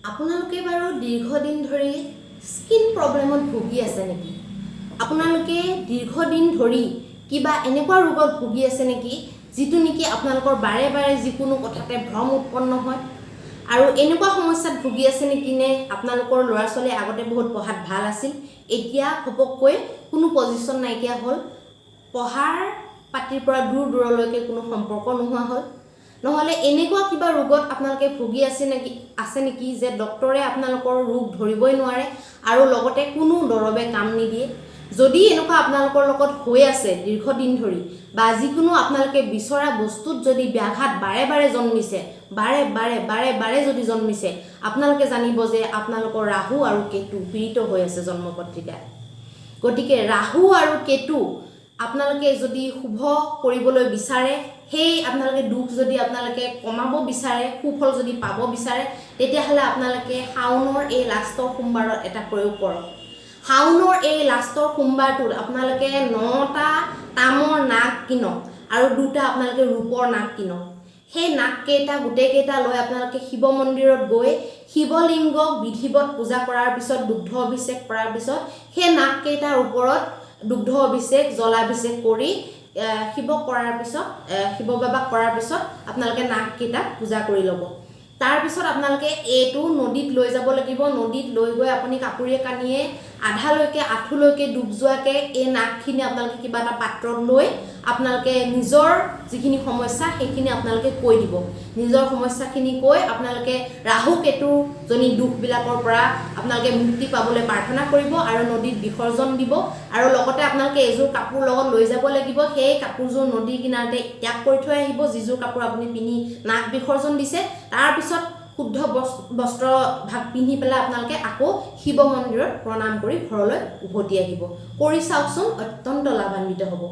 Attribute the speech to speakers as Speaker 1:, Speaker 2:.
Speaker 1: আপোনালোকে বাৰু দীৰ্ঘদিন ধৰি স্কিন প্ৰব্লেমত ভুগি আছে নেকি? আপোনালোকে দীৰ্ঘদিন ধৰি কিবা এনেকুৱা ৰোগত ভুগি আছে নেকি যিটো নেকি আপোনালোকৰ বাৰে বাৰে যিকোনো কথাতে ভ্ৰম উৎপন্ন হয়? আৰু এনেকুৱা সমস্যাত ভুগি আছে নেকি নে আপোনালোকৰ ল'ৰা ছোৱালী আগতে বহুত পঢ়াত ভাল আছিল, এতিয়া ঘপককৈ কোনো পজিশ্যন নাইকিয়া হ'ল, পঢ়াৰ পাতিৰ পৰা দূৰ দূৰলৈকে কোনো সম্পৰ্ক নোহোৱা হ'ল? নহলে এনেকুৱা কিবা ৰোগত আপোনালোকে ভুগি আছে নেকি যে ডক্টৰে আপোনালোকৰ ৰোগ ধৰিবই নোৱাৰে আৰু লগতে কোনো দৰৱে কাম নিদিয়ে? যদি এনেকুৱা আপোনালোকৰ লগত হৈ আছে দীৰ্ঘদিন ধৰি বা যিকোনো আপোনালোকে বিচৰা বস্তুত যদি ব্যাঘাত বাৰে বাৰে জন্মিছে, বাৰে যদি জন্মিছে, আপোনালোকে জানিব যে আপোনালোকৰ ৰাহু আৰু কেতু পীড়িত হৈ আছে জন্মপত্ৰিকাত। গতিকে ৰাহু আৰু কেতু আপোনালোকে যদি শুভ কৰিবলৈ বিচাৰে, সেই আপোনালোকে দুখ যদি আপোনালোকে কমাব বিচাৰে, সুফল যদি পাব বিচাৰে, তেতিয়াহ'লে আপোনালোকে শাওনৰ এই লাষ্টৰ সোমবাৰত এটা প্ৰয়োগ কৰক। শাওনৰ এই লাষ্টৰ সোমবাৰটোত আপোনালোকে 9টা তামৰ নাক কিনক আৰু 2টা আপোনালোকে ৰূপৰ নাক কিনক। সেই নাককেইটা গোটেইকেইটা লৈ আপোনালোকে শিৱ মন্দিৰত গৈ শিৱলিংগক বিধিৱত পূজা কৰাৰ পিছত, দুগ্ধ অভিষেক কৰাৰ পিছত সেই নাককেইটাৰ ওপৰত দুগ্ধ অভিষেক জলাভিষেক কৰি শিৱ কৰাৰ পিছত, শিৱ বাবাক কৰাৰ পিছত আপোনালোকে নাককেইটা পূজা কৰি ল'ব। তাৰপিছত আপোনালোকে এইটো নদীত লৈ যাব লাগিব। নদীত লৈ গৈ আপুনি কাপোৰে কানিয়ে আধালৈকে আঁঠুলৈকে ডুব যোৱাকৈ এই নাকখিনি আপোনালোকে কিবা এটা পাত্ৰত লৈ আপোনালোকে নিজৰ যিখিনি সমস্যা সেইখিনি আপোনালোকে কৈ দিব। নিজৰ সমস্যাখিনি কৈ আপোনালোকে ৰাহু কেতুজনী দুখবিলাকৰ পৰা আপোনালোকে মুক্তি পাবলৈ প্ৰাৰ্থনা কৰিব আৰু নদীত বিসৰ্জন দিব। আৰু লগতে আপোনালোকে এযোৰ কাপোৰ লগত লৈ যাব লাগিব। সেই কাপোৰযোৰ নদীৰ কিনাৰতে ত্যাগ কৰি থৈ আহিব, যিযোৰ কাপোৰ আপুনি পিন্ধি নাক বিসৰ্জন দিছে। তাৰপিছত শুদ্ধ বস্ত্ৰ ভাগ পিন্ধি পেলাই আপোনালোকে আকৌ শিৱ মন্দিৰত প্ৰণাম কৰি ঘৰলৈ উভতি আহিব। কৰি চাওকচোন, অত্যন্ত লাভান্বিত হ'ব।